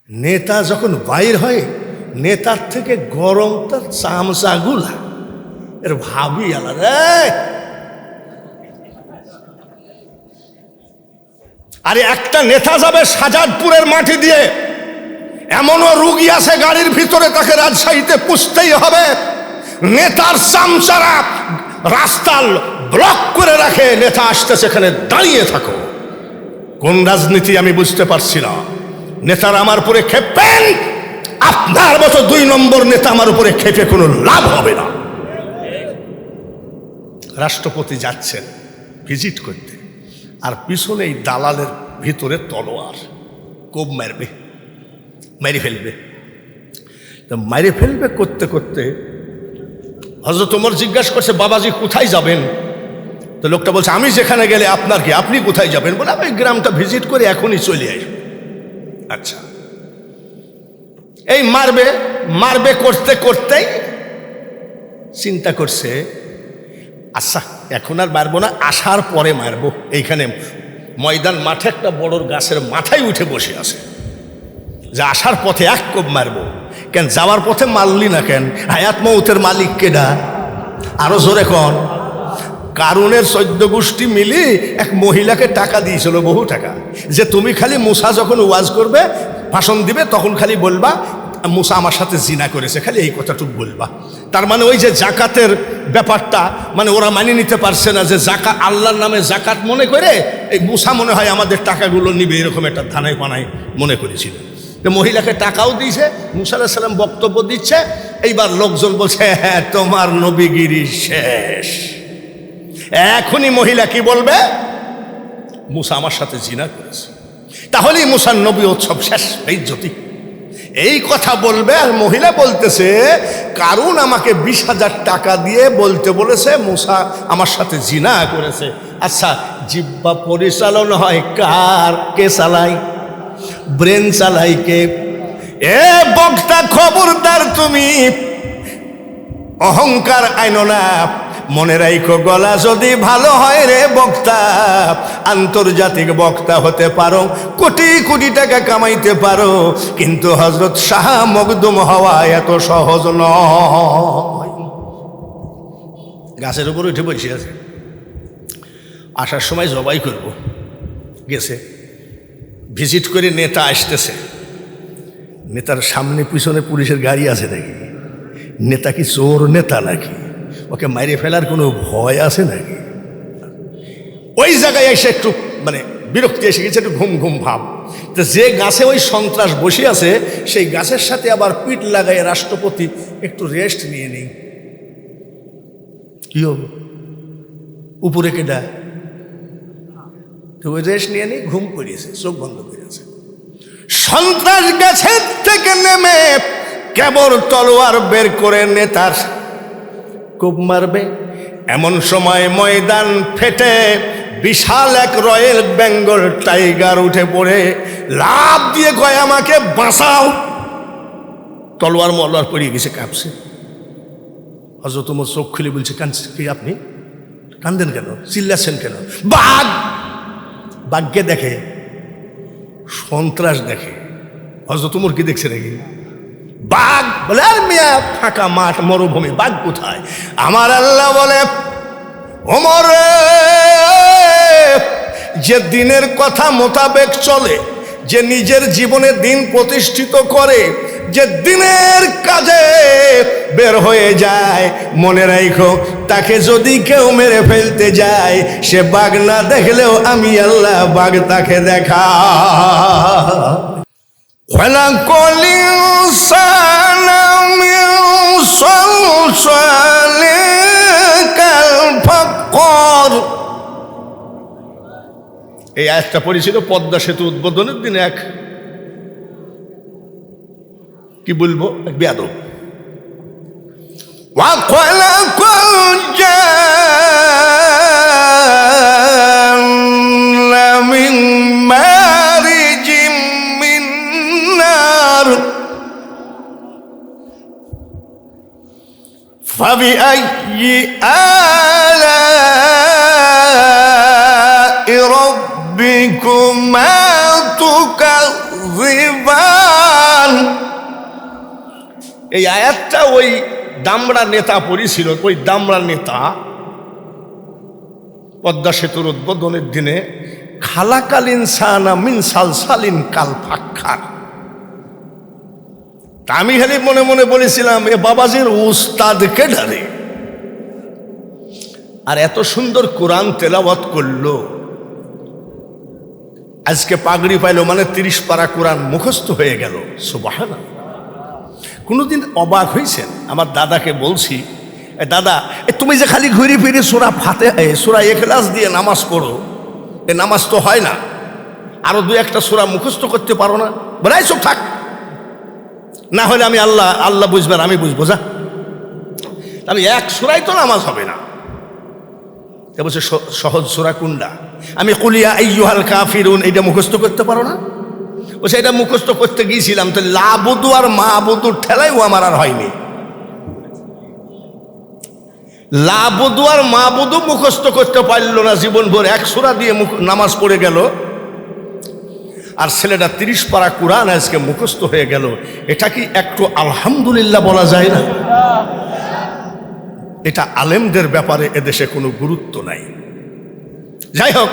নেতা যখন বাইর হয়, নেতার থেকে গরম তার চামচাগুলা, এর ভাবই আলাদা। আরে একটা নেতা যাবে শাহজাদপুরের মাটি দিয়ে, এমনও রুগী আছে গাড়ির ভিতরে, তাকে রাজশাহীতে পুষতেই হবে। নেতার চামচারা রাস্তা ব্লক করে রাখে, নেতা আসতেছে, এখানে দাঁড়িয়ে থাকো। কোন রাজনীতি আমি বুঝতে পারছি না। নেতারা আমার উপরে খেপেন, আপনার মতো 2 নম্বর নেতা আমার উপরে খেপে কোনো লাভ হবে না। রাষ্ট্রপতি যাচ্ছেন ভিজিট করতে, আর পিছনে এই দালালের ভিতরে তলোয়ার, কোপ মারবে, মেরে ফেলবে। তো মেরে ফেলবে করতে করতে হযরত ওমর জিজ্ঞাসা করছে, বাবাজি কোথায় যাবেন? তো লোকটা বলছে, আমি যেখানে গেলে আপনার কি, আপনি কোথায় যাবেন? বলে, আমি গ্রামটা ভিজিট করে এখনই চলে আসবো। আচ্ছা, এই মারবে মারবে করতে করতেই চিন্তা করছে, আচ্ছা এখন আর মারবো না, আসার পরে মারবো। এইখানে ময়দান মাঠে একটা বড় গাছের মাথায় উঠে বসে আছে, যে আসার পথে এক কোপ মারবো। কেন যাওয়ার পথে মারলি না কেন? হায়াত মৌতের মালিক কেডা? আরো জোরে কোন? কারুনের 14 গোষ্ঠী মিলি এক মহিলাকে টাকা দিয়েছিল, বহু টাকা, যে তুমি খালি মুসা যখন ওয়াজ করবে, ভাষণ দিবে, তখন খালি বলবা মুসা আমার সাথে জিনা করেছে, খালি এই কথাটুকু বলবা। তার মানে ওই যে জাকাতের ব্যাপারটা, মানে ওরা মানিয়ে নিতে পারছে না যে জাকাত আল্লাহর নামে জাকাত মনে করে এই মুসা মনে হয় আমাদের টাকাগুলো নিবে, এরকম একটা ধানায় পানায় মনে করেছিল। তো মহিলাকে টাকাও দিয়েছে, মুসা আলাইহিস সালাম বক্তব্য দিচ্ছে। এইবার লোকজন বলছে, হ্যাঁ তোমার নবীগিরি শেষ। এখনই মহিলা কি বলবে? মুসা আমার সাথে জিনা করেছে, তাহলেই মুসার নবী উৎসব শেষ, বেইজ্জতি, এই কথা বলবে। আর মহিলা বলতেছে, কারণ আমাকে 20,000 টাকা দিয়ে বলতে বলেছে মুসা আমার সাথে জিনা করেছে। আচ্ছা, জিহ্বা পরিচালন হয় কার? কে চালাই? ব্রেন চালাই কে? এ বক্তা খবরদার, তুমি অহংকার আইনো না। মনে রাখো, গলা যদি ভালো হয় রে বক্তা, আন্তর্জাতিক বক্তা হতে পারো, কোটি কোটি টাকা কামাইতে পারো, কিন্তু হযরত শাহ মখদুম হওয়া এত সহজ নয়। গাছের উপর উঠে বসে আছে, আসার সময় জবাই করব গেছে, ভিজিট করে নেতা আসতেছে। নেতার সামনে পিছনে পুলিশের গাড়ি আছে নাকি? নেতা কি চোর নেতা নাকি? ওকে মাইরে ফেলার কোনো ভয় আছে নাকি? ওই জায়গায় এসে একটু মানে বিরক্তি এসে গেছে, একটু ঘুম ঘুম ভাব। তো যে গাছে ওই সন্ত্রাস বসে আছে, সেই গাছের সাথে আবার পিঠ লাগায় রাষ্ট্রপতি একটু রেস্ট নিয়ে নেই। কি হবে? উপরে কেডা? তো ওই রেস্ট নিয়ে নেই, ঘুম পড়িয়েছে, চোখ বন্ধ করেছে। সন্ত্রাস গাছের থেকে নেমে কেবল তলোয়ার বের করে নেতার কোপ মারবে। এমন সময় ময়দান ফেটে বিশাল এক রয়্যাল বেঙ্গল টাইগার উঠে পড়ে লাফ দিয়ে কয়, আমাকে বাঁচাও। তলোয়ার মলোয়ার পড়িয়ে গেছে, কাঁপছে। হযরত ওমর চোখ খুলে বলছে, কাঁদছে কি আপনি? কান্দেন কেন? চিল্লাচ্ছেন কেন? বাঘ! বাঘকে দেখে, সন্ত্রাস দেখে। হযরত ওমর কি দেখছে নাকি? বাঘ! বলে, আর মিয়া ফাঁকা মাঠ, মরুভূমি, বাঘ কোথায়? আমার আল্লাহ বলে, ওমর যে দিনের কথা মোতাবেক চলে, যে নিজের জীবনে দিন প্রতিষ্ঠিত করে, যে দিনের কাজে বের হয়ে যায়, মনে রাখো, তাকে যদি কেউ মেরে ফেলতে যায়, সে বাঘ না দেখলেও আমি আল্লাহ বাঘ তাকে দেখা। خلقل الإنسان من صلصال كالفخار। এই আয়াতটা পড়েছিল পদ্মা সেতু উদ্বোধনের দিনে এক, কি বলবো, এক বেয়াদব। وخلق الجن من مارج من نار فبأي آلاء ربكما تكذبان। এই আয়াতটা ওই দামড়া নেতা পড়েছিল। ওই দামড়া নেতা পদ্মা সেতুর উদ্বোধনের দিনে খালাকালিন সানা মিন সালসালিন কাল ফাক্কার। আমি খালি মনে মনে বলেছিলাম এ বাবাজির উস্তাদকে ডারে। আর এত সুন্দর কোরআন তেলাওয়াত করলো, আজকে পাগড়ি পাইলো মানে 30 পারা কোরআন মুখস্থ হয়ে গেল। সুবহানাল্লাহ। কোনোদিন অবাক হয়েছেন? আমার দাদাকে বলছি, দাদা তুমি যে খালি ঘুরে ফিরে সূরা সূরা ইখলাস দিয়ে নামাজ পড়ো, এ নামাজ তো হয় না, আরো 2-1টা সূরা মুখস্থ করতে পারো না? বলে সব থাক, না হলে আমি আল্লাহ বুঝবেন আমি বুঝবো। যা, আমি এক সূরাই তো নামাজ হবে না। বলছে সহজ সূরা কোনটা? আমি কুলিয়া আইয়ুহাল কাফিরুন এটা মুখস্থ করতে পারো না? বলছে এটা মুখস্থ করতে গিয়েছিলাম, তো লাবুদু আর মাবুদুর ঠেলাইও আমার আর হয়নি। লাবুদু আর মাবুদু মুখস্থ করতে পারলো না, জীবনভর এক সূরা দিয়ে নামাজ পড়ে গেল। আর ছেলেটা 30 পারা কোরআন আজকে মুখস্থ হয়ে গেল। এটা কি একটু আলহামদুলিল্লাহ বলা যায় না? এটা আলেমদের ব্যাপারে এদেশে কোনো গুরুত্ব নাই। যাই হোক,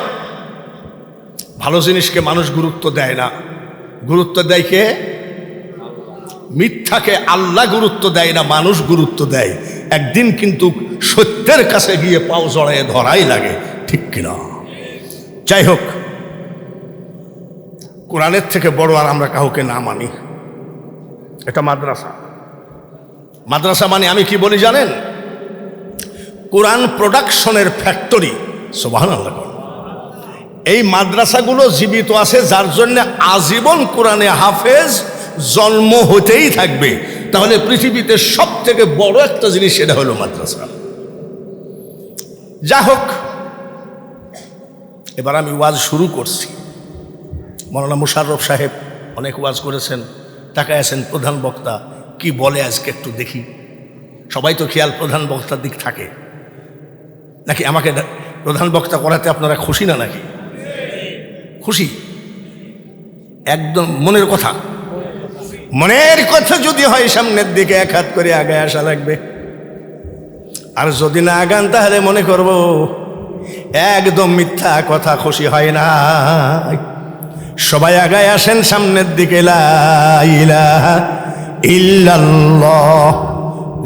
ভালো জিনিসকে মানুষ গুরুত্ব দেয় না, গুরুত্ব দেয় কে? মিথ্যাকে আল্লাহ গুরুত্ব দেয় না, মানুষ গুরুত্ব দেয়। একদিন কিন্তু সত্যের কাছে গিয়ে পাও জড়ায় ধরাই লাগে, ঠিক কিনা? যাই হোক, কোরআনের থেকে বড় আর আমরা কাউকে না মানি। এটা মাদ্রাসা। মাদ্রাসা মানে আমি কি বলি জানেন? কোরআন প্রোডাকশনের ফ্যাক্টরি। সুবহানাল্লাহ। এই মাদ্রাসাগুলো জীবিত আছে যার জন্য আজীবন কোরআনে হাফেজ জন্ম হতেই থাকবে। তাহলে পৃথিবীতে সব থেকে বড় একটা জিনিস সেটা হলো মাদ্রাসা। যা হোক, এবার আমি ওয়াজ শুরু করছি। মৌলানা মুশাররফ সাহেব অনেক ওয়াজ করেছেন, তাকায় আছেন প্রধান বক্তা কি বলে আজকে একটু দেখি। সবাই তো খেয়াল প্রধান বক্তার দিক থাকে নাকি? আমাকে প্রধান বক্তা করাতে আপনারা খুশি না নাকি? খুশি? একদম মনের কথা। মনের কথা যদি হয় সামনের দিকে 1 হাত করে আগে আসা লাগবে, আর যদি না আগান তাহলে মনে করব একদম মিথ্যা কথা, খুশি হয় না। সবাই আগায় আসেন সামনের দিকে। লা ইলাহা ইল্লাল্লাহ,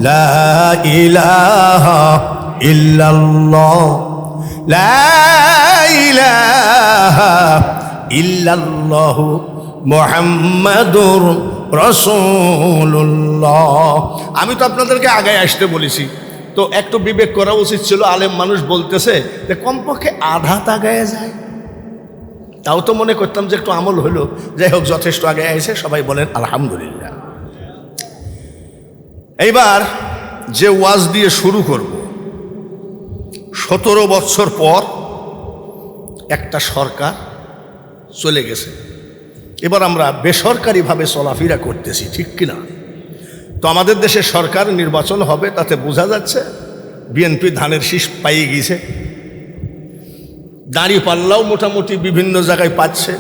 লা ইলাহা ইল্লাল্লাহ, লা ইলাহা ইল্লাল্লাহু মুহাম্মাদুর রাসূলুল্লাহ। আমি তো আপনাদেরকে আগায় আসতে বলেছি, তো একটু বিবেক করা উচিত ছিল। আলেম মানুষ বলতেছে যে কমপক্ষে আধা আগায় যায়, তাও তো মনে করতাম যে একটু আমল হলো। যাই হোক, যথেষ্ট আগে এসে সবাই বলেন আলহামদুলিল্লাহ। এইবার যে ওয়াজ দিয়ে শুরু করব, 17 বছর পর একটা সরকার চলে গেছে, এবার আমরা বেসরকারিভাবে চলাফেরা করতেছি, ঠিক কিনা? তো আমাদের দেশে সরকার নির্বাচন হবে, তাতে বোঝা যাচ্ছে বিএনপি ধানের শীষ পাইয়ে গিয়েছে। দাঁড়িয়ে পাল্লাও মোটামুটি বিভিন্ন জায়গায় পাচ্ছে,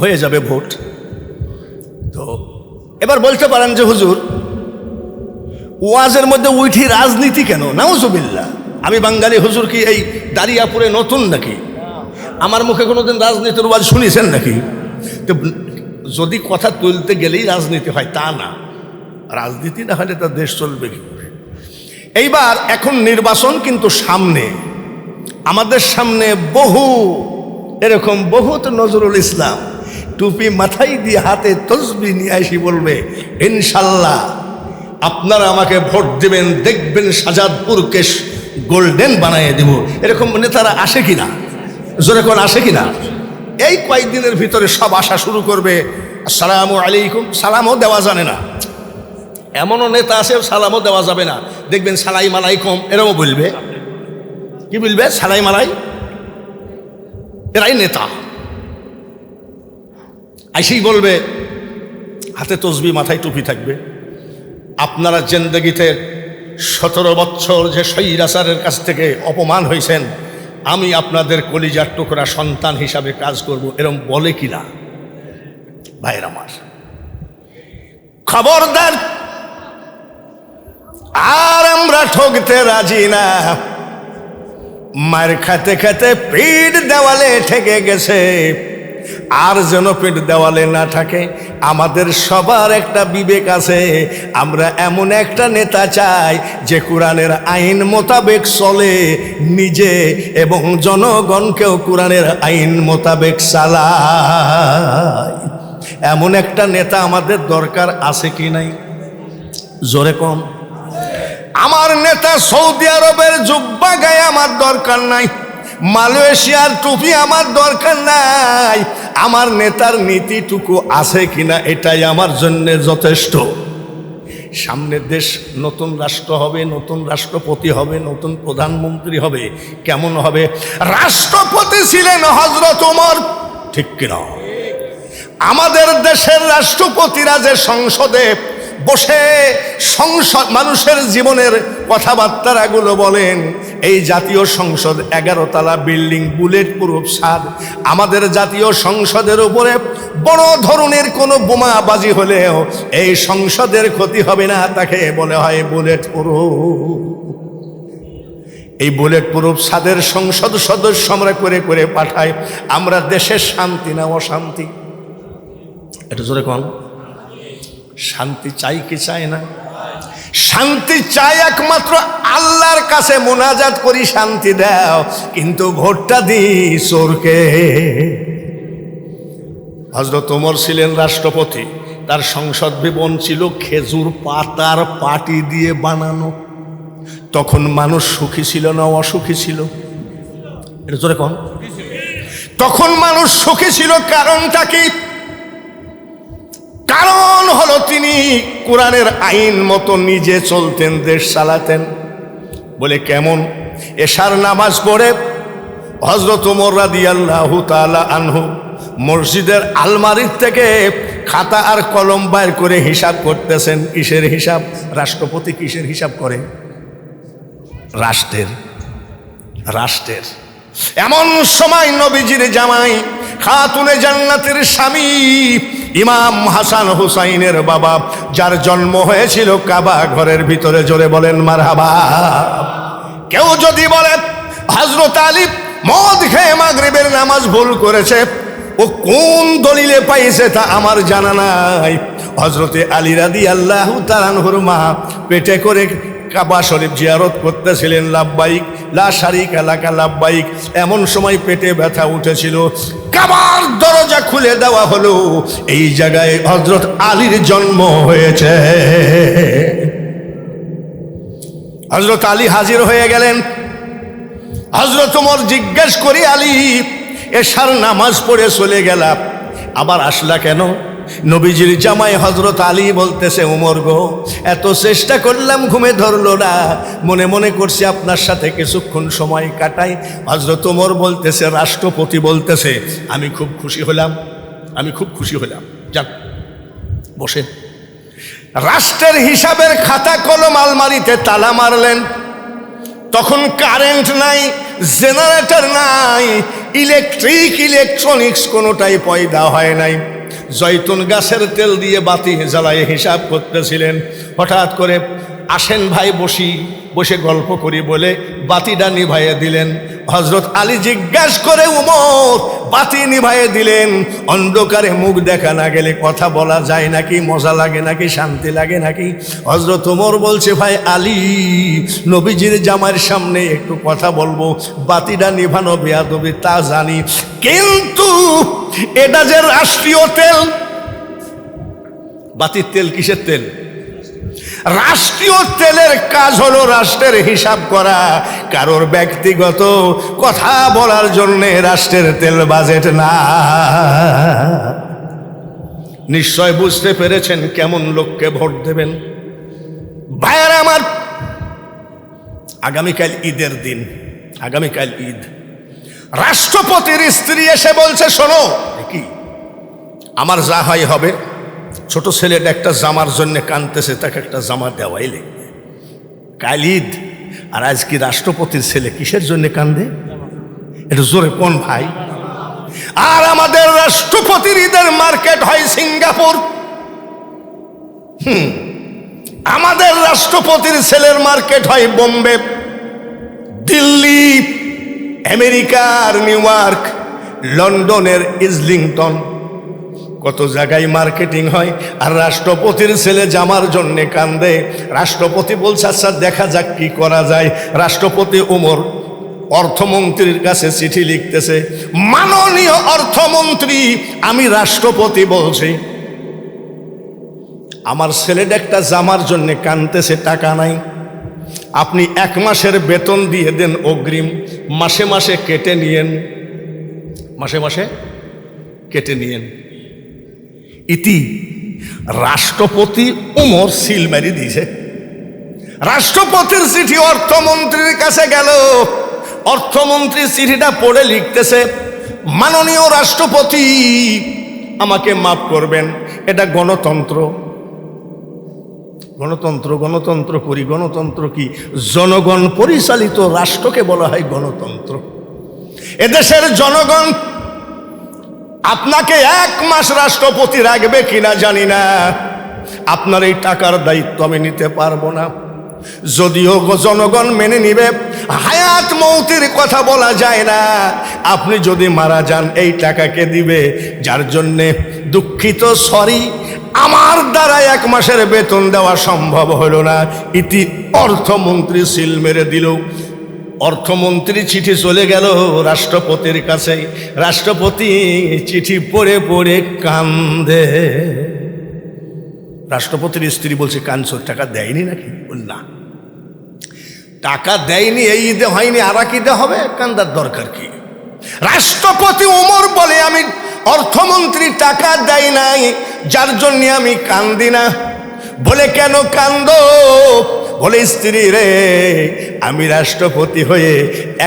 হয়ে যাবে ভোট। তো এবার বলতে পারেন যে হুজুর ওয়াজের মধ্যে উঠি রাজনীতি কেন? নাউজুবিল্লাহ। আমি বাঙালি হুজুর কি এই দাঁড়িয়াপুরে নতুন নাকি? আমার মুখে কোনোদিন রাজনীতির ওয়াজ শুনেছেন নাকি? তো যদি কথা তুলতে গেলেই রাজনীতি হয় তা না, রাজনীতি না হলে তার দেশ চলবে কি করে? এইবার এখন নির্বাচন কিন্তু সামনে, আমাদের সামনে এরকম বহুত নজরুল ইসলাম টুপি মাথায় দিয়ে হাতে তসবিহ নিয়ে আসি বলবে ইনশাল্লাহ আপনারা আমাকে ভোট দেবেন, দেখবেন শাহজাদপুরকে গোল্ডেন বানিয়ে দেব। এরকম নেতারা আসে কিনা? জোরে কোন আসে কিনা? এই কয়েকদিনের ভিতরে সব আসা শুরু করবে। আসসালামু আলাইকুম, সালামও দেওয়া জানে না। এমনও নেতা আছে সালামও দেওয়া যাবে না, দেখবেন সালাইম আলাইকুম এরকম বলবে। কি বলবে? সালাইম আলাই। এরাই নেতা। আইসেই বলবে, হাতে তসবিহ মাথায় টুপি থাকবে। আপনারা জিন্দেগিতে 17 বছর যে স্বৈরাচারের কাছ থেকে অপমান হয়েছেন, আমি আপনাদের কলিজার টুকরা সন্তান হিসাবে কাজ করব, এরকম বলে কিনা? ভাইয়ের আমার, খবরদার আর আমরা ঠকতে রাজি না। মার খাতে খাতে পিঠ দেওয়ালে ঠেকে গেছে, আর যেন পিঠ দেওয়ালে না থাকে। আমাদের সবার একটা বিবেক আছে, আমরা এমন একটা নেতা চাই যে কোরআনের আইন মোতাবেক চলে, নিজে এবং জনগণকেও কোরআনের আইন মোতাবেক চালায়। এমন একটা নেতা আমাদের দরকার আছে কি নাই? জোরে কম। আমার নেতা সৌদি আরবের জুব্বা গায়ে আমার দরকার নাই, মালয়েশিয়ার টুপি আমার দরকার নাই। আমার নেতার নীতিটুকু আছে কিনা এটাই আমার জন্য যথেষ্ট। সামনের দেশ নতুন রাষ্ট্র হবে, নতুন রাষ্ট্রপতি হবে, নতুন প্রধানমন্ত্রী হবে। কেমন হবে? রাষ্ট্রপতি ছিলেন হযরত ওমর, ঠিক কিনা? আমাদের দেশের রাষ্ট্রপতিরা যে সংসদে বসে সংসদ মানুষের জীবনের কথাবার্তাগুলো বলেন, এই জাতীয় সংসদ 11 তলা বিল্ডিং, বুলেট প্রুফ ছাদ। আমাদের জাতীয় সংসদের উপরে বড় ধরনের কোনো বোমাবাজি হলেও এই সংসদের ক্ষতি হবে না, তাকে বলে হয় বুলেট প্রুফ। এই বুলেট প্রুফ ছাদের সংসদ সদস্য আমরা করে করে পাঠাই। আমরা দেশের শান্তি না অশান্তি? এটা জোরে কোন? শান্তি চাই কি চাই না? শান্তি চাই, একমাত্র আল্লাহর কাছে মোনাজাত করি শান্তি দাও, কিন্তু ভোটটা দিই চোরকে। হযরত ওমর ছিলেন রাষ্ট্রপতি, তার সংসদ ভবন ছিল খেজুর পাতার পাটি দিয়ে বানানো। তখন মানুষ সুখী ছিল না অসুখী ছিল? এটা জোরে কোন? তখন মানুষ সুখী ছিল। কারণটা কি? কারণ হলো তিনি কোরআনের আইন মতো নিজে চলতেন, দেশ চালাতেন। বলে কেমন? এশার নামাজ পড়ে হযরত ওমর রাদিয়াল্লাহু তাআলা আনহু মসজিদের আলমারির থেকে খাতা আর কলম বাইর করে হিসাব করতেছেন। কিসের হিসাব? রাষ্ট্রপতি কিসের হিসাব করে? রাষ্ট্রের। এমন সময় নবীজির জামাই, খাতুনে জান্নাতের স্বামী, ইমাম হাসান হুসাইনের বাবা, যার জন্ম হয়েছিল কাবা ঘরের ভিতরে, জোরে বলেন মারহাবা। কেউ যদি বলে হযরত আলী মদ খেয়ে মাগরিবের নামাজ ভুল করেছে, ও কোন দলিলে পাইছে তা আমার জানা নাই। হযরতে আলী রাদিয়াল্লাহু তাআলা আনহুর মা পেটে করে কাবা শরীফ জিয়ারত করতেছিলেন। লাব্বাইক লা শারিকা লাকা লাব্বাইক। এমন সময় পেটে ব্যথা উঠেছিল, কাবার দরজা খুলে দেওয়া হলো। এই জায়গায় হযরত আলীর জন্ম হয়েছে। হযরত আলী হাজির হয়ে গেলেন। হযরত ওমর জিজ্ঞেস করি, আলী এশার নামাজ পড়ে চলে গেলাম, আবার আসলা কেন? নবীজির জামাই হযরত আলী বলতেছে, ওমর গো, এত চেষ্টা করলাম ঘুমে ধরলো না, মনে মনে করছি আপনার সাথে কিছুক্ষণ সময় কাটাই। হযরত ওমর বলতেছে, রাষ্ট্রপতি বলতেছে, আমি খুব খুশি হলাম, যান বসেন। রাষ্ট্রের হিসাবের খাতা কলম আলমারিতে তালা মারলেন। তখন কারেন্ট নাই, জেনারেটর নাই, ইলেকট্রনিক্স কোনোটাই পয়দা হয় নাই। জয়তুন গাছের তেল দিয়ে বাতি জ্বালায় হিসাব করতেছিলেন। হঠাৎ করে আসেন ভাই বসে গল্প করি বলে বাতিটা নিভাইয়ে দিলেন। হযরত আলী জিজ্ঞাসা করে, ওমর বাতি নিভাইয়ে দিলেন, অন্ধকারে মুখ দেখা না গেলে কথা বলা যায় নাকি? মজা লাগে নাকি? শান্তি লাগে নাকি? হযরত ওমর বলছে, ভাই আলী, নবীজির জামাইয়ের সামনে একটু কথা বলবো, বাতিটা নিভানো বেয়াদবি তা জানি, কিন্তু এটা যে রাষ্ট্রীয় তেল। বাতির তেল কিসের তেল? রাষ্ট্রীয় তেলের কাজ হলো রাষ্ট্রের হিসাব করা। কারোর ব্যক্তিগত কথা বলার জন্য রাষ্ট্রের তেল বাজেট না। নিশ্চয় বুঝতে পেরেছেন কেমন লোককে ভোট দেবেন। ভাইয়ারা আমার, আগামীকাল ঈদের দিন, আগামীকাল ঈদ। রাষ্ট্রপতির স্ত্রী এসে বলছে, শোনো, কি আমার যা হয় হবে। ছোট ছেলেটা একটা জামার জন্য কাঁদতেছে, তাকে একটা জামা দেওয়াই লাগবে। কাল ঈদ, আর আজ কি রাষ্ট্রপতির ছেলে কিসের জন্য কান্দে? এটা জোরে কোন ভাই? আর আমাদের রাষ্ট্রপতির ঈদের মার্কেট হয় সিঙ্গাপুর। আমাদের রাষ্ট্রপতির ছেলের মার্কেট হয় বোম্বে, দিল্লি, আমেরিকার নিউ ইয়র্ক, লন্ডনের ইসলিংটন, কত জায়গায় মার্কেটিং হয়। আর রাষ্ট্রপতির ছেলে জামার জন্য কান্দে। রাষ্ট্রপতি বলছে আচ্ছা দেখা যাক কি করা যায়। রাষ্ট্রপতি ওমর অর্থমন্ত্রীর কাছে চিঠি লিখতেছে, মাননীয় অর্থমন্ত্রী, আমি রাষ্ট্রপতি বলছি, আমার ছেলেটা একটা জামার জন্য কানতেছে, টাকা নাই, আপনি 1 মাসের বেতন দিয়ে দেন অগ্রিম, মাসে মাসে কেটে নিয়েন, মাসে মাসে কেটে নিয়েন। ইতি রাষ্ট্রপতি ওমর সিল মারি দিয়েছে। রাষ্ট্রপতির চিঠি অর্থমন্ত্রীর কাছে গেল। অর্থমন্ত্রী চিঠিটা পড়ে লিখতেছে, মাননীয় রাষ্ট্রপতি, আমাকে মাফ করবেন, এটা গণতন্ত্র। গণতন্ত্র গণতন্ত্র করি, গণতন্ত্র কি? জনগণ পরিচালিত রাষ্ট্রকে বলা হয় গণতন্ত্র। এদেশের জনগণ আপনাকে 1 মাস রাষ্ট্রপতি রাখবে কিনা জানি না, আপনার এই টাকার দায়িত্ব আমি নিতে পারবো না। যদিও জনগণ মেনে নিবে, হায়াত মৌতের কথা বলা যায় না। আপনি যদি মারা যান এই টাকাকে দিবে, যার জন্যে দুঃখিত, সরি, আমার দ্বারা 1 মাসের বেতন দেওয়া সম্ভব হলো না। ইতি অর্থমন্ত্রী সিল মেরে দিল। অর্থমন্ত্রী চিঠি চলে গেল রাষ্ট্রপতির কাছে। রাষ্ট্রপতি চিঠি পড়ে পড়ে কান্দে। রাষ্ট্রপতির স্ত্রী বলছে, কানছো, টাকা দেয়নি নাকি? বল না, টাকা দেয়নি, এই ঈদে হয়নি, আর এক ঈদে হবে, কান্দার দরকার কি? রাষ্ট্রপতি ওমর বলে, আমি অর্থমন্ত্রী টাকা দেয় নাই, যার জন্য আমি কান্দি না। বলে কেন কান্দো? বলে স্ত্রী রে, আমি রাষ্ট্রপতি হয়ে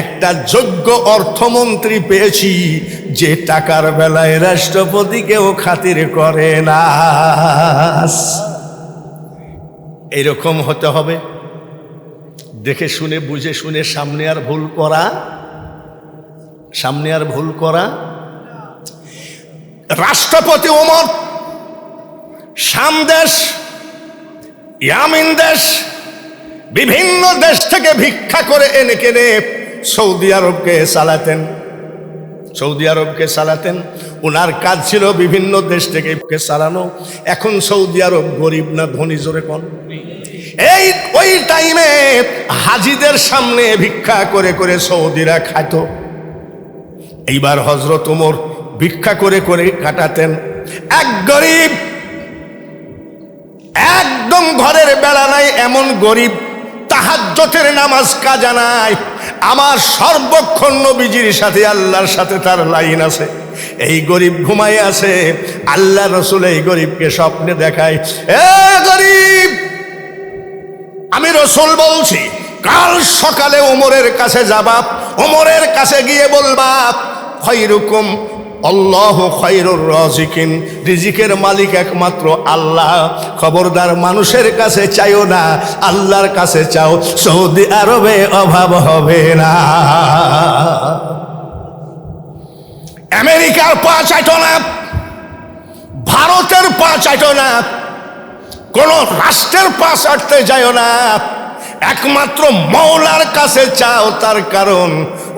একটা যোগ্য অর্থমন্ত্রী পেয়েছি, যে টাকার বেলায় রাষ্ট্রপতিকেও খাতির করে না। এইরকম হতে হবে, দেখে শুনে বুঝে শুনে, সামনে আর ভুল করা, সামনে আর ভুল করা। রাষ্ট্রপতি ওমর শাম দেশ, ইয়ামিন দেশ, বিভিন্ন দেশ থেকে ভিক্ষা করে এনে কেনে সৌদি আরবকে চালাতেন, সৌদি আরবকে চালাতেন। ওনার কাজ ছিল বিভিন্ন দেশ থেকে চালানো। এখন সৌদি আরব গরিব না ধনী? জোরে কোন? এই ওই টাইমে হাজিদের সামনে ভিক্ষা করে করে সৌদিরা খাইত। এইবার হযরত ওমর ভিক্ষা করে করে কাটাতেন। এক গরিব, একদম ঘরের বেলা নাই এমন গরিব, তাহাজ্জুদের নামাজ কাজা নাই, আমার সর্বক্ষণ নবীজির সাথে, আল্লাহর সাথে তার লাইন আছে। এই গরিব ঘুমাই আছে, আল্লাহ রসুল এই গরিবকে স্বপ্নে দেখায়, এ গরিব, আমি রসুল বলছি, কাল সকালে ওমরের কাছে যাবা, ওমরের কাছে গিয়ে বলবা, খায়রুকুম আল্লাহু খায়রুর রাজিকিন, রিজিকের মালিক একমাত্র আল্লাহ। খবরদার মানুষের কাছে চাইও না, আল্লাহর কাছে চাও, সৌদি আরবে অভাব হবে না। আমেরিকার পা চাইতো না, ভারতের পা চাইতো না, কোন রাষ্ট্রের পা চাটতে যাইও না, একমাত্র মওলার কাছে চাও। তার কারণ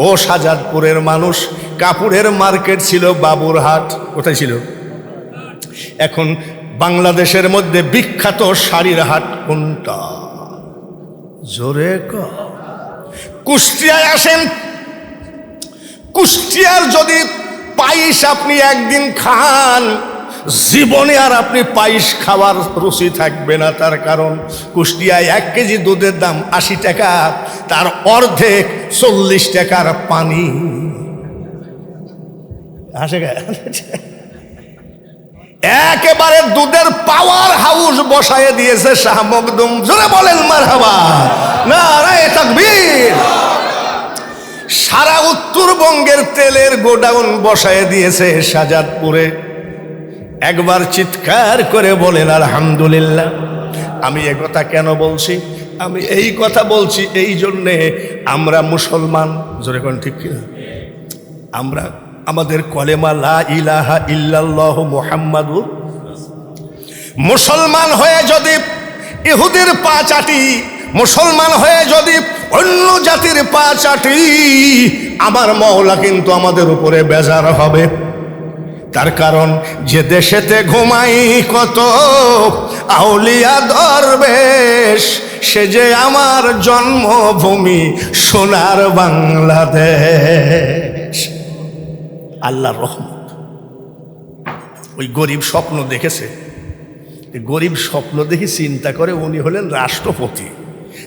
ও শাহজাদপুরের মানুষ, কাপড়ের মার্কেট ছিল বাবুরহাট। কোথায় ছিল? এখন বাংলাদেশের মধ্যে বিখ্যাত শাড়ির হাট কোনটা? জোরে ক। কুষ্টিয়ায় আসেন, কুষ্টিয়ার যদি পায়েস আপনি একদিন খান, জীবনে আর আপনি পায়েস খাওয়ার রুচি থাকবে না। তার কারণ কুষ্টিয়ায় 1 কেজি দুধের দাম 80 টাকা, তার অর্ধেক 40 টাকার পানি। একেবারে দুধের পাওয়ার হাউস বসায় দিয়েছে শাহ মখদুম। জোরে বলেন মারহাবা, নারায়ে তাকবীর। সারা উত্তরবঙ্গের তেলের গোডাউন বসায় দিয়েছে শাহজাদপুরে। একবার চিৎকার করে বলেন আলহামদুলিল্লাহ। আমি এ কথা কেন বলছি? আমি এই কথা বলছি এই জন্যে, আমরা মুসলমান, জোরে কোন ঠিক কিনা? আমরা আমাদের কলেমা লা ইলাহা ইল্লাল্লাহু মুহাম্মাদুর, মুসলমান হয়ে যদি ইহুদির পা চাটি, মুসলমান হয়ে যদি অন্য জাতির পা চাটি, আমার মওলা কিন্তু আমাদের উপরে বেজার হবে। তার কারণ যে দেশেতে ঘুমাই কত আউলিয়া দরবেশ, সে যে আমার জন্মভূমি সোনার বাংলাদেশ। আল্লাহর রহমত। ওই গরিব স্বপ্ন দেখেছে, গরিব স্বপ্ন দেখে চিন্তা করে উনি হলেন রাষ্ট্রপতি।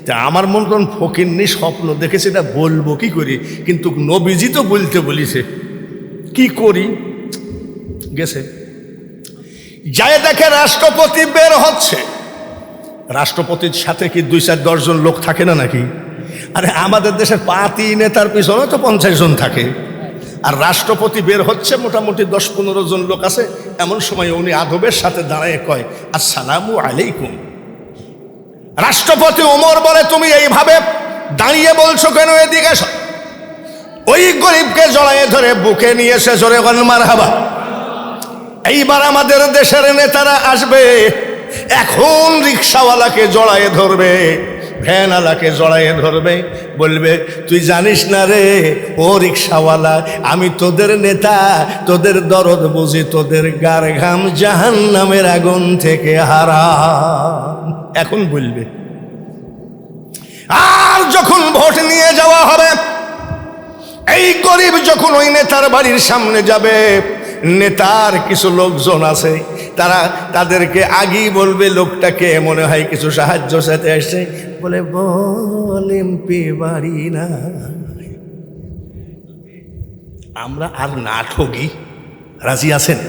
তা আমার মতন ফকিন্নি স্বপ্ন দেখেছে, এটা বলবো কি করি, কিন্তু নবীজি তো বলতে বলিছে, কি করি। গেছে যায় দেখে রাষ্ট্রপতি বের হচ্ছে। রাষ্ট্রপতির সাথে কি 2-4-10 জন লোক থাকে না নাকি? আরে আমাদের দেশের পাতি নেতার পিছনে তো 50 জন থাকে, আর রাষ্ট্রপতি বের হচ্ছে মোটামুটি 10-15 জন লোক আছে। এমন সময় উনি আদবের সাথে দাঁড়ায় কয়, আসসালামু আলাইকুম। রাষ্ট্রপতি ওমর বলে, তুমি এইভাবে দাঁড়িয়ে বলছো কেন, এদিকে এসো। ওই গরিবকে জড়ায়ে ধরে বুকে নিয়ে এসে জোরে বলেন মারহাবা। এইবার আমাদের দেশের নেতারা আসবে, এখন রিক্সাওয়ালাকে জড়ায়ে ধরবে, ভ্যানওয়ালাকে জড়ায়ে ধরবে, বলবে তুই জানিস না রে ও রিক্সাওয়ালা, আমি তোদের নেতা, তোদের দরদ বুঝি, তোদের গার ঘাম জাহান্নামের আগুন থেকে হারাম। এখন বলবে। আর যখন ভোট নিয়ে যাওয়া হবে, এই গরিব যখন ওই নেতার বাড়ির সামনে যাবে, নেতার কিছু লোকজন আছে, তাদেরকে আগেই বলবে, লোকটাকে মনে হয় কিছু সাহায্য সাথে আসছে, বলে বল এমপি বাড়ি না। আমরা আর না ঠগি। রাজি আছেন?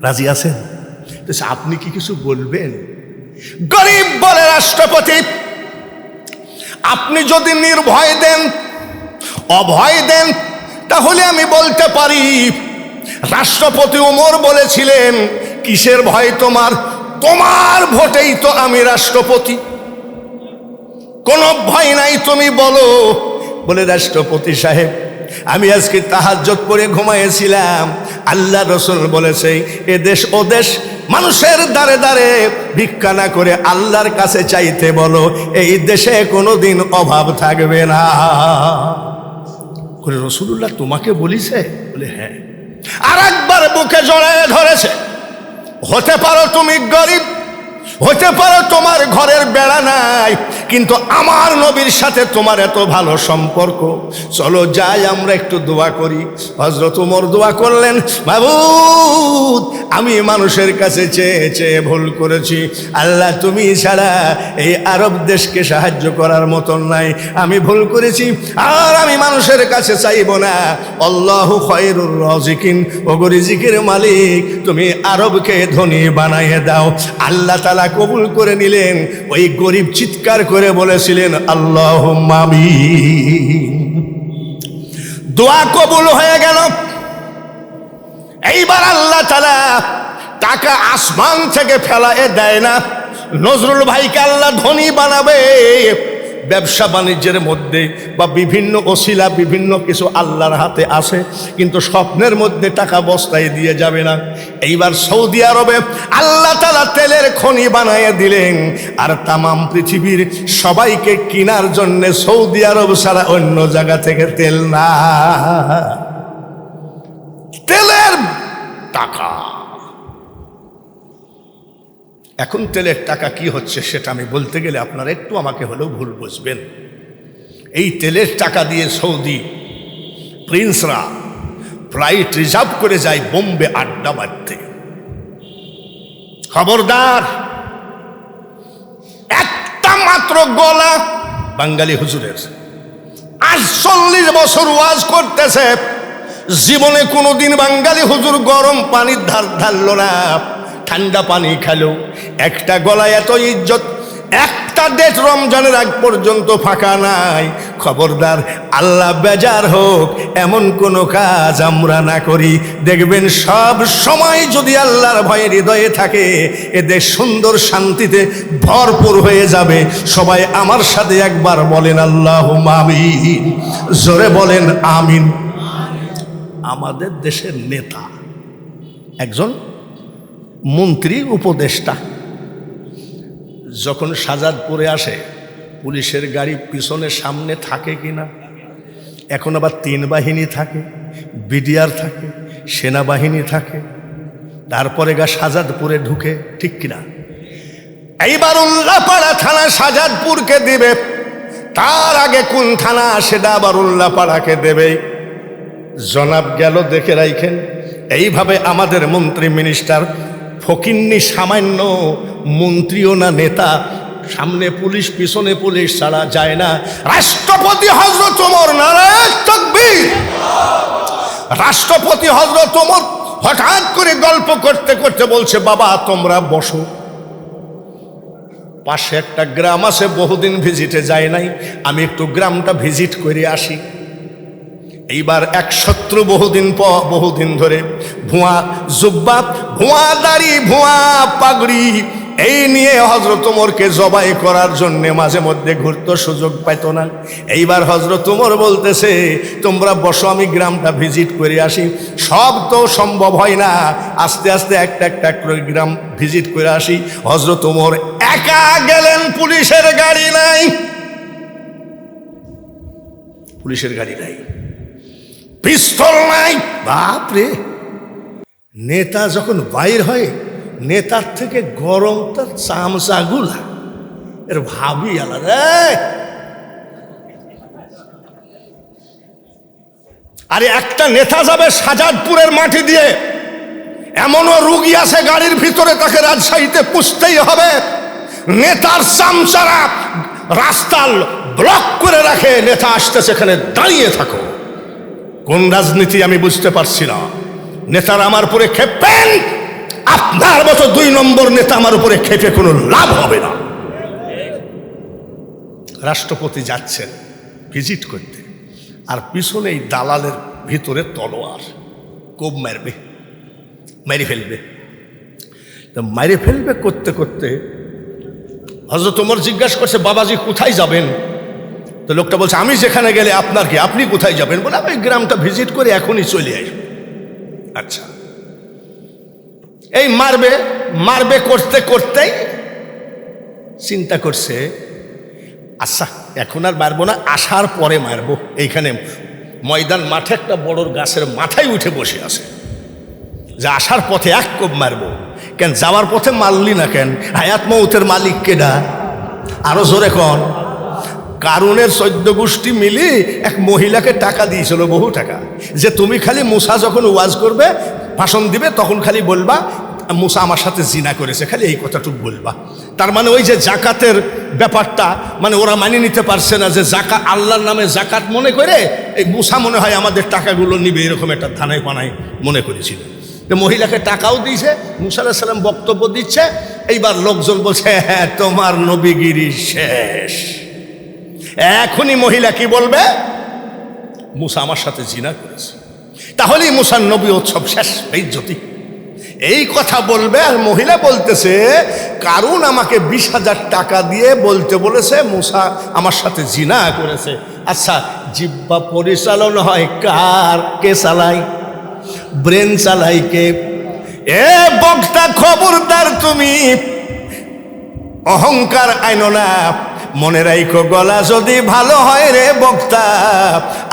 রাজি আছেন? তো আপনি কি কিছু বলবেন? গরিব বলে, রাষ্ট্রপতি আপনি যদি নির্ভয় দেন, অভয় দেন, তাহলে আমি বলতে পারি রাষ্ট্রপতি ওমর বলেছিলেন, কিসের ভয় তোমার? তোমার ভোটেই তো আমি রাষ্ট্রপতি, কোনো ভয় নাই, তুমি বলো। বলে, রাষ্ট্রপতি সাহেব, আমি আজকে তাহাজ্জুদ পড়ে ঘুমাইছিলাম, আল্লাহ রাসূল বলেছে এদেশ ওদেশ মানুষের দ্বারে দ্বারে ভিক্ষা না করে আল্লাহর কাছে চাইতে বলো, এই দেশে কোনোদিন অভাব থাকবে না। বলে, রাসূলুল্লাহ তোমাকে বলিছে? বলে, হ্যাঁ। আর একবার বুকে জড়ায় ধরেছে, হতে পারো তুমি গরিব, হতে পারো তোমার ঘরের বেড়া নাই, কিন্তু আমার নবীর সাথে তোমার এত ভালো সম্পর্ক, চলো যাই আমরা একটু দোয়া করি। হযরত ওমর দোয়া করলেন, মাবুদ আমি মানুষের কাছে চেয়ে চেয়ে ভুল করেছি, আল্লাহ তুমি ছাড়া এই আরব দেশকে সাহায্য করার মতন নাই, আমি ভুল করেছি, আর আমি মানুষের কাছে চাইব না। আল্লাহু খায়রুর রাজিকিন, ওগো রিজিকের মালিক, তুমি আরবকে ধনী বানাইয়ে দাও। আল্লাহ তাআলা কবুল করে নিলেন। ওই গরিব চিৎকার করে বলেছিলেন, আল্লাহুম্মা আমিন। দোয়া কবুল হয়ে গেল। এইবার আল্লাহ তাআলা টাকা আসমান থেকে ফেলায়ে দেয় না, নজরুল ভাইকে আল্লাহ ধনী বানাবে। ব্যবসা বাণিজ্যের মধ্যে বা বিভিন্ন ওসিলা বিভিন্ন কিছু আল্লাহর হাতে আসে, কিন্তু স্বপ্নের মধ্যে টাকা বস্তায় দিয়ে যাবে না। এইবার সৌদি আরবে আল্লাহ তাআলা তেলের খনি বানায় দিলেন, আর তামাম পৃথিবীর সবাইকে কেনার জন্য সৌদি আরব ছাড়া অন্য জায়গা থেকে তেল না, তেলের টাকা। এখন তেলের টাকা কি হচ্ছে সেটা আমি বলতে গেলে আপনারা একটু আমাকে হলেও ভুল বুঝবেন। এই তেলের টাকা দিয়ে সৌদি প্রিন্সরা ফ্লাইট রিজার্ভ করে যায় বোম্বে আড্ডা মারতে। খবরদার, একটা মাত্র গলা বাঙালি হুজুরের ৪৮ বছর ওয়াজ করতেছে, জীবনে কোনোদিন বাঙালি হুজুর গরম পানির ধার ধারল না, ঠান্ডা পানি খেলো। একটা গলায় এত ইজ্জত, একটা ডেট রমজানের আগ পর্যন্ত ফাঁকা নাই। খবরদার, আল্লাহ বেজার হোক এমন কোনো কাজ আমরা না করি। দেখবেন সব সময় যদি আল্লাহর ভয় হৃদয়ে থাকে, এদের সুন্দর শান্তিতে ভরপুর হয়ে যাবে। সবাই আমার সাথে একবার বলেন আল্লাহুম্মা আমিন, জোরে বলেন আমিন। আমাদের দেশের নেতা একজন মন্ত্রী উপদেষ্টা যখন শাহজাদপুরে আসে পুলিশের গাড়ি পিছনে সামনে থাকে কিনা? এখন আবার 3 বাহিনী থাকে, বিডিআর থাকে, সেনাবাহিনী থাকে, তারপরে শাহজাদপুরে ঢুকে, ঠিক কিনা? এইবার উল্লাপাড়া থানা শাহজাদপুরকে দিবে, তার আগে কোন থানা সেটা আবার উল্লাপাড়াকে দেবে। জনাব গেল, দেখে রাখেন। এইভাবে আমাদের মন্ত্রী মিনিস্টার ফকিন্নি সামান্য মন্ত্রীও না, নেতা, সামনে পুলিশ পিছনে পুলিশ ছাড়া যায় না। রাষ্ট্রপতি হযরত ওমর, নারায়ে তাকবীর। রাষ্ট্রপতি হযরত ওমর হঠাৎ করে গল্প করতে করতে বলছে, বাবা তোমরা বসো। পাশে একটা গ্রাম আছে, বহুদিন ভিজিটে যায় নাই, আমি একটু গ্রামটা ভিজিট করে আসি। এইবার এক শত্রু বহুদিন ধরে ভুয়া জুব্বা, ভুয়া দাড়ি, ভুয়া পাগড়ি এই নিয়ে হযরত ওমরকে জবাই করার জন্য মাঝে মধ্যে ঘুরতে সুযোগ পাইতো না। এইবার হযরত ওমর বলতেছে, তোমরা বসো, আমি গ্রামটা ভিজিট করে আসি। সব তো সম্ভব হয় না, আস্তে আস্তে একটা করে গ্রাম ভিজিট করে আসি। হযরত ওমর একা গেলেন, পুলিশের গাড়ি নাই, পুলিশের গাড়ি নাই, পিস্তল নাই। বাপরে, নেতা যখন বাইর হয়, নেতার থেকে গরম তার চামচাগুলা, এর ভাবি আলাদা। আরে একটা নেতা যাবে শাহজাদপুরের মাটি দিয়ে, এমনও রুগী আছে গাড়ির ভিতরে, তাকে রাজশাহীতে পুষতেই হবে। নেতার চামচারা রাস্তা ব্লক করে রাখে, নেতা আসতেছে, এখানে দাঁড়িয়ে থাকো। কোন রাজনীতি আমি বুঝতে পারছি না। নেতারা আমার উপরে খেপেন, আপনার মতো 2 নম্বর নেতা আমার উপরে খেপে কোনো লাভ হবে না। রাষ্ট্রপতি যাচ্ছেন ভিজিট করতে, আর পিছনে এই দালালের ভিতরে তলোয়ার, কোপ মারবে, মেরে ফেলবে। মেরে ফেলবে করতে করতে হযরত ওমর জিজ্ঞাসা করছে, বাবাজি কোথায় যাবেন? তো লোকটা বলছে, আমি যেখানে গেলে আপনার কি, আপনি কোথায় যাবেন? বলে, আমি গ্রামটা ভিজিট করে এখনই চলে আসবো। আচ্ছা, এই মারবে মারবে করতে করতেই চিন্তা করছে, আচ্ছা এখন আর মারবো না, আসার পরে মারবো। এইখানে ময়দান মাঠে একটা বড় গাছের মাথায় উঠে বসে আছে, যে আসার পথে এক কোপ মারবো। কেন যাওয়ার পথে মারলি না কেন? হায়াত মৌতের মালিক কেডা? আরো জোরে কোন? কারুনের 14 গোষ্ঠী মিলি এক মহিলাকে টাকা দিয়েছিল, বহু টাকা, যে তুমি খালি মুসা যখন ওয়াজ করবে, ভাষণ দিবে, তখন খালি বলবা মুসা আমার সাথে জিনা করেছে, খালি এই কথাটুকু বলবা। তার মানে ওই যে জাকাতের ব্যাপারটা, মানে ওরা মানিয়ে নিতে পারছে না যে জাকাত আল্লাহর নামে জাকাত মনে করে এই মুসা মনে হয় আমাদের টাকাগুলো নিবে, এরকম একটা ধানায় পানায় মনে করেছিল। তো মহিলাকে টাকাও দিয়েছে, মুসা আলাইহিস সালাম বক্তব্য দিচ্ছে। এইবার লোকজন বলছে, হ্যাঁ তোমার নবীগিরি শেষ। এখনই মহিলা কি বলবে? মুসা আমার সাথে জিনা করেছে, তাহলেই মুসার নবী উৎসব শেষ, বেইজ্জতি, এই কথা বলবে। আর মহিলা বলতেছে, কারণ আমাকে 20,000 টাকা দিয়ে বলতে বলেছে মুসা আমার সাথে জিনা করেছে। আচ্ছা, জিহ্বা পরিচালন হয় কার? কে চালাই? ব্রেন চালাই কে? এ বক্তা খবরদার, তুমি অহংকার আইনো না। মনে রাখো, গলা যদি ভালো হয় রে বক্তা,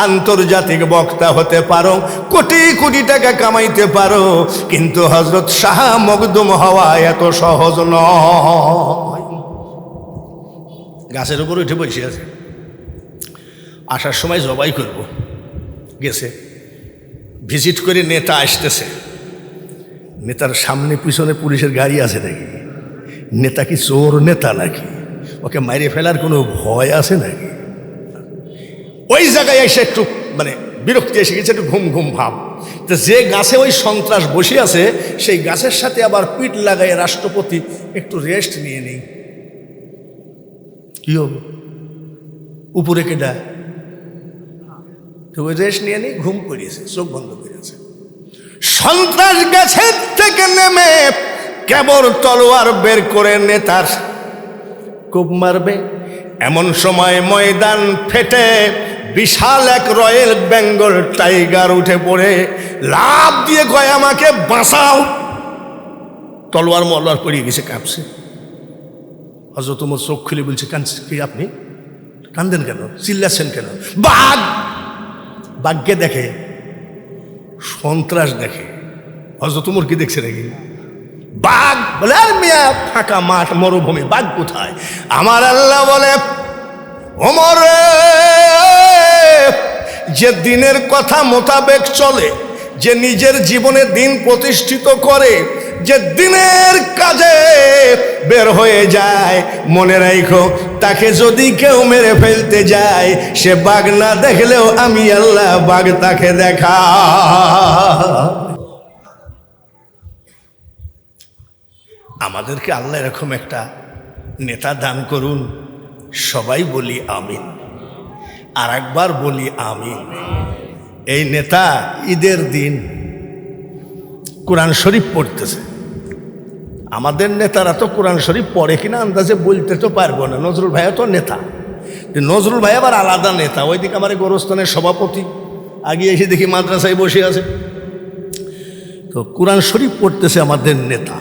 আন্তর্জাতিক বক্তা হতে পারো, কোটি কোটি টাকা কামাইতে পারো, কিন্তু হযরত শাহ মখদুম হওয়া এত সহজ নয়। গাছের উপর উঠে বসে আছে, আসার সময় জবাই করব, গেছে ভিজিট করে, নেতা আসতেছে, নেতার সামনে পিছনে পুলিশের গাড়ি আছে নাকি? নেতা কি চোর নেতা নাকি? ওকে মাইরে ফেলার কোনো ভয় আছে নাকি? ওই জায়গায় এসে একটু মানে বিরক্তি এসে গেছে, একটু ঘুম ঘুম ভাব। তো যে গাছে ওই সন্ত্রাস বসে আছে, সেই গাছের সাথে আবার পিঠ লাগাই রাষ্ট্রপতি একটু রেস্ট নিয়ে নেই। কি হবে? উপরে কেডা? তো ওই রেস্ট নিয়ে নেই, ঘুম পড়িয়েছে, চোখ বন্ধ করেছে। সন্ত্রাস গাছের থেকে নেমে কেবল তলোয়ার বের করে নেতার কোপ মারবে। এমন সময় ময়দান ফেটে বিশাল এক রয়্যাল বেঙ্গল টাইগার উঠে পড়ে লাফ দিয়ে কয়, আমাকে বাঁচাও। তলোয়ার মলোয়ার পড়িয়ে গেছে, কাঁপছে। হযরত ওমর চোখ খুলে বলছে, কি আপনি কান্দেন কেন, চিল্লাচ্ছেন কেন? বাঘ! বাঘকে দেখে, সন্ত্রাস দেখে। হযরত ওমর কি দেখছে নাকি? বাঘ! বলে আর মিয়া, ফাঁকা মাঠ, মরুভূমি, বাঘ কোথায়? আমার আল্লাহ বলে, ওমর যে দিনের কথা মোতাবেক চলে, যে নিজের জীবনে দিন প্রতিষ্ঠিত করে, যে দিনের কাজে বের হয়ে যায়, মনে রাখো তাকে যদি কেউ মেরে ফেলতে যায়, সে বাঘ না দেখলেও আমি আল্লাহ বাঘ তাকে দেখা। আমাদেরকে আল্লাহ এরকম একটা নেতা দান করুন, সবাই বলি আমিন। আর একবার বলি আমিন। এই নেতা ঈদের দিন কোরআন শরীফ পড়তেছে। আমাদের নেতারা তো কোরআন শরীফ পড়ে কিনা আন্দাজে বলতে তো পারবো না। নজরুল ভাইয়া তো নেতা, নজরুল ভাই আবার আলাদা নেতা। ওইদিকে আমার গোরস্থানের সভাপতি, আগে এসে দেখি মাদ্রাসায় বসে আছে। তো কোরআন শরীফ পড়তেছে আমাদের নেতা।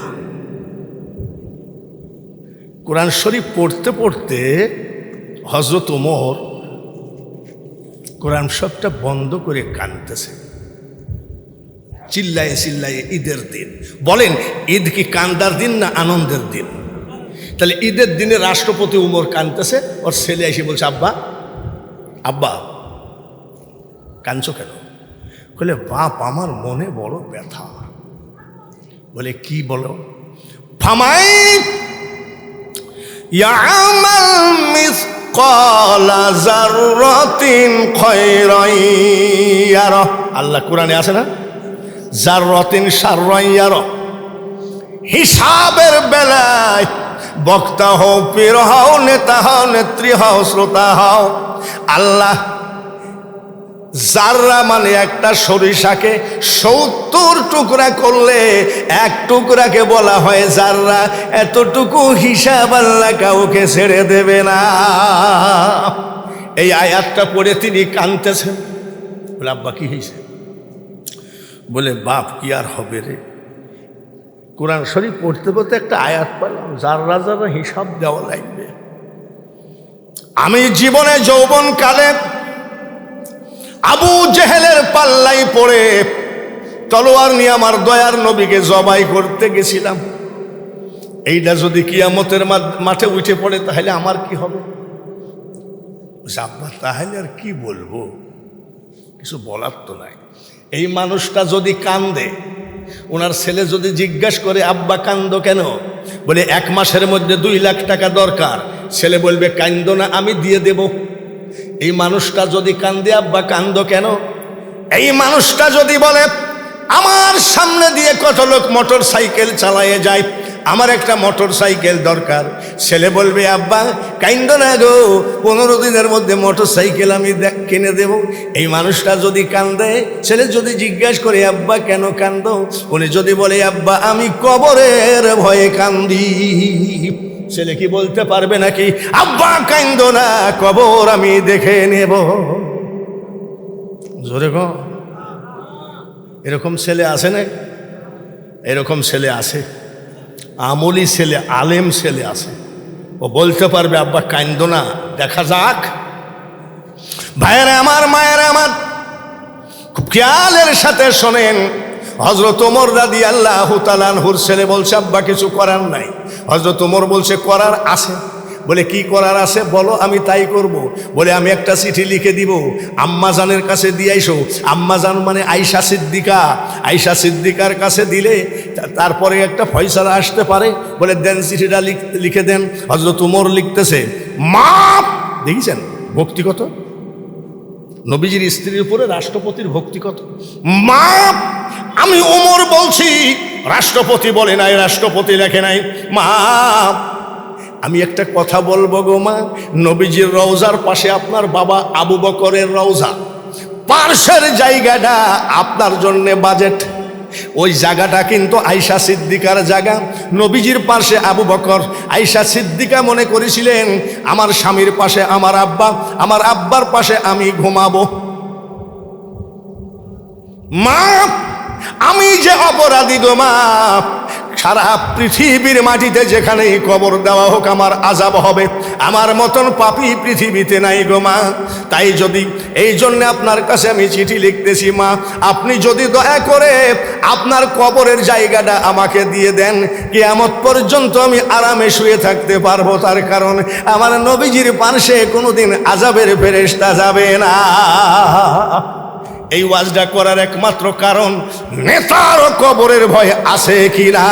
কোরআন শরীফ পড়তে পড়তে হযরত ওমর কোরআন শরীফটা বন্ধ করে কাঁদতেছে, চিল্লায়ে চিল্লায়ে। ঈদের দিন, বলেন ঈদ কি কান্দার দিন না আনন্দের দিন? তাহলে ঈদের দিনে রাষ্ট্রপতি ওমর কাঁদতেছে, ওর ছেলে এসে বলছে, আব্বা আব্বা কাঁদছো কেন? বলে, বাপ আমার মনে বড় ব্যথা। বলে, কি বলো? ফামাই ইয়ামাল মিসকালা যাররাতিন খায়রান ইয়ারা। আল্লাহ কোরআনে আছে না, যাররাতিন শাররান ইয়ারা। হিসাবের বেলায় বক্তা হও, পীর হও, নেতা হও, নেত্রী হও, শ্রোতা হও, আল্লাহ জাররা মানে একটা সরিষাকে 70 টুকরা করলে এক টুকরাকে বলা হয় জাররা। এতটুকু হিসাব আল্লাহ কাউকে ছেড়ে দেবে না। এই আয়াতটা পড়ে তিনি কাঁদতেছেন। বলে, আব্বা কি হয়েছে? বলে, বাপ কি আর হবে রে, কোরআন শরীফ পড়তে পড়তে একটা আয়াত পেলাম, জাররা জাররা হিসাব দেওয়া লাগবে। আমি জীবনে যৌবন কালে আবু জেহেলের পাল্লাই পড়ে তলোয়ার নিয়ে আমার দয়ার নবীকে জবাই করতে গেছিলাম। এইটা যদি কিয়ামতের মাঠে উঠে পড়ে তাহলে আমার কি হবে? আব্বা তাহলে আর কি বলবো, কিছু বলার তো নাই। এই মানুষটা যদি কান্দে, ওনার ছেলে যদি জিজ্ঞাসা করে, আব্বা কান্দো কেন? বলে, 1 মাসের মধ্যে 2 লাখ টাকা দরকার। ছেলে বলবে, কান্দো না, আমি দিয়ে দেব। এই মানুষটা যদি কান্দে, আব্বা কান্দো কেন? এই মানুষটা যদি বলে, আমার সামনে দিয়ে কত লোক মোটর সাইকেল চালায়ে যায়, আমার একটা মোটর সাইকেল দরকার। ছেলে বলবে, আব্বা কান্দো না গো, 15 দিনের মধ্যে মোটর সাইকেল আমি কিনে দেব। এই মানুষটা যদি কান্দে, ছেলে যদি জিজ্ঞাসা করে, আব্বা কেন কান্দো? উনি যদি বলে, আব্বা আমি কবরের ভয়ে কান্দি। ছেলে কি বলতে পারবে নাকি, আব্বা কান্দো না, কবর আমি দেখে নেব? জোরে গো, এরকম ছেলে আছে না? এরকম ছেলে আছে, আমলি ছেলে, আলেম ছেলে আছে। ও বলতে পারবে, আব্বা কান্দো না, দেখা যাক। ভাইয়েরা আমার, মায়েরা আমার, খুব খেয়ালের সাথে শোনেন। হযরত ওমর রাদিয়াল্লাহু তাআলা আনহুর ছেলে বলছে, আব্বা কিছু করার নাই। হযরত ওমর বলছে, করার আছে। বলে, কি করার আছে বলো, আমি তাই করব। বলে, আমি একটা চিঠি লিখে দিব, আম্মাজানের কাছে দিয়ে আইসো। আম্মাজান মানে আয়েশা সিদ্দিকা। আয়েশা সিদ্দিকার কাছে দিলে তারপরে একটা ফয়সালা আসতে পারে। বলে, দেন চিঠিটা লিখে দেন। হযরত ওমর লিখতেছে, মা, দেখেছেন ভক্তি কত? নবীজির স্ত্রীর উপরে রাষ্ট্রপতির ভক্তি কত? মা, আমি ওমর বলছি, রাষ্ট্রপতি বলে নাই, রাষ্ট্রপতি লেখে নাই। মা, আমি একটা কথা বলবো গো মা, নবীজির রওজার পাশে আপনার বাবা আবু বকরের রওজা, পার্শ্বের জায়গাটা আপনার জন্য বাজেট। ওই জায়গাটা কিন্তু আয়েশা সিদ্দিকার জায়গা। নবীজির পাশে আবু বকর। আয়েশা সিদ্দিকা মনে করেছিলেন, আমার স্বামীর পাশে আমার আব্বা, আমার আব্বার পাশে আমি ঘুমাবো। মা, আমি যে অপরাধী গো মা, সারা পৃথিবীর মাটিতে যেখানেই কবর দেওয়া হোক আমার আযাব হবে, আমার মতন পাপী পৃথিবীতে নাই গো মা। তাই যদি এই জন্য আপনার কাছে আমি চিঠি লিখতেছি মা, আপনি যদি দয়া করে আপনার কবরের জায়গাটা আমাকে দিয়ে দেন, কিয়ামত পর্যন্ত আমি আরামে শুয়ে থাকতে পারবো। তার কারণ আমার নবীজির পাশে কোনোদিন আযাবের ফেরেশতা যাবে না। এই ওয়াজটা করার একমাত্র কারণ নেতার কবরের ভয় আছে কিনা।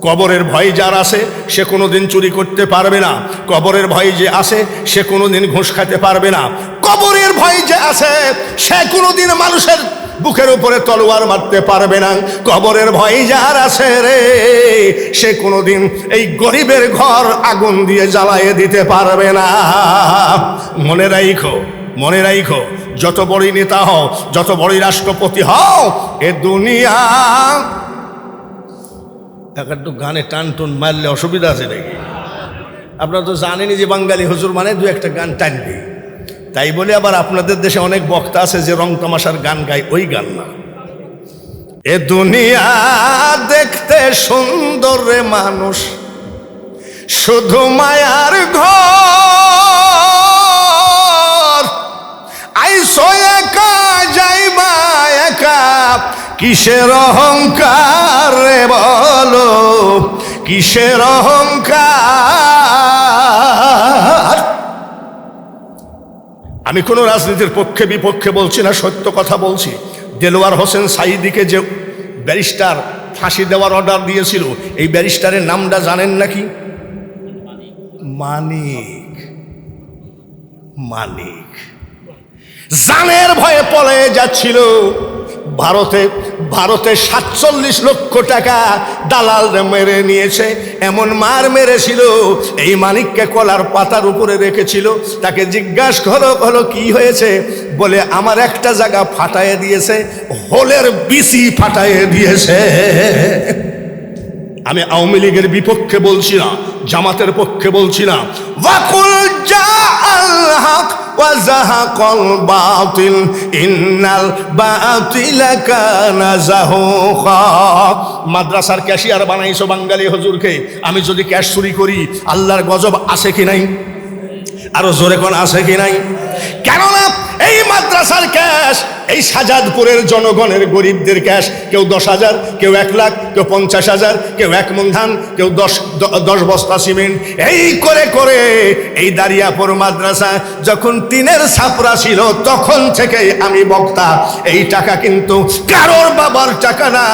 কবরের ভয় যার আছে সে কোনোদিন চুরি করতে পারবে না, কবরের ভয় যে আছে সে কোনোদিন ঘুষ খেতে পারবে না, কবরের ভয় যে আছে সে কোনোদিন মানুষের বুকের উপরে তলোয়ার মারতে পারবে না, কবরের ভয় যার আছে রে সে কোনোদিন এই গরিবের ঘর আগুন দিয়ে জ্বালায়ে দিতে পারবে না। মনে রাখো, মনে রাখো, যত বড়ই নেতা হও, যত বড়ই রাষ্ট্রপতি হও, এ দুনিয়া একটু গানে টান টুন মারলে অসুবিধা আছে নাকি? আপনারা তো জানেনই যে বাঙালি হুজুর মানে দু একটা গান টানবে, তাই বলে আবার আপনাদের দেশে অনেক বক্তা আছে যে রং তামাশার গান গায়, ওই গান না। এ দুনিয়া দেখতে সুন্দর রে মানুষ, শুধু মায়ার ঘর, আইসো একা যাইবা একা, কিসের অহংকার রে বলো, কিসের অহংকার। আমি কোনো রাজনীতির পক্ষে বিপক্ষে বলছি না, সত্য কথা বলছি। দেলোয়ার হোসেন সাঈদীকে যে ব্যারিস্টার ফাঁসি দেওয়ার অর্ডার দিয়েছিল, এই ব্যারিস্টারের নামটা জানেন নাকি? মানিক। মানিক জানের ভয়ে পলায়ে যাচ্ছিল ভারতে। 47 লক্ষ টাকা দালাল মেরে নিয়েছে, এমন মার মেরেছিল এই মানিককে কলার পাতার উপরে রেখেছিল। তাকে জিজ্ঞাসা হলো কি হয়েছে, বলে আমার একটা জায়গা ফাটায় দিয়েছে, হোলের বিসি ফাটায় দিয়েছে। আমি আওয়ামী লীগের বিপক্ষে বলছি না, জামাতের পক্ষে বলছি না। ওয়াকুল জাআল হক ওয়া যাহাকাল বাতিল ইন্নাল বাতিলা কানা যাহুকা। মাদ্রাসার ক্যাশিয়ার বানাইছো বাঙালি হুজুরকে, আমি যদি ক্যাশ চুরি করি আল্লাহর গজব আছে কি নাই? আরো জোরে কোন আছে কি নাই? কেননা এই মাদ্রাসার ক্যাশ, এই শাহজাদপুরের জনগণের গরিবদের ক্যাশ, কেউ 10,000, কেউ 1 লাখ, কেউ 50,000, কেউ 1 মণ ধান, কেউ 10 বস্তা সিমেন্ট, এই করে করে এই দারিয়াপুর মাদ্রাসা যখন টিনের ছাপরা ছিল তখন থেকে আমি বক্তা। এই টাকা কিন্তু কারোর বাবার টাকা না,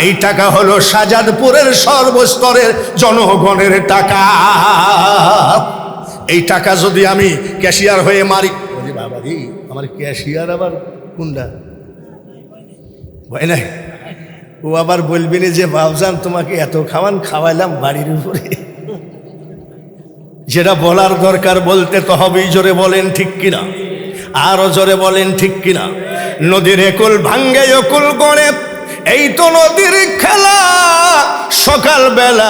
এই টাকা হলো শাহজাদপুরের সর্বস্তরের জনগণের টাকা। এই টাকা যদি আমি ক্যাশিয়ার হয়ে মারি, বাবা রে আমার ক্যাশিয়ার আবার কোনটা ভয় নাই, ও আবার বলবি না যে বাবজান তোমাকে এত খাওয়াইলাম বাড়ির উপরে। যেটা বলার দরকার বলতে তো হবেই, জোরে বলেন ঠিক কিনা, আরো জোরে বলেন ঠিক কিনা। নদীর একুল ভাঙ্গে অকুল গড়ে, এই তো নদীর খেলা। সকালবেলা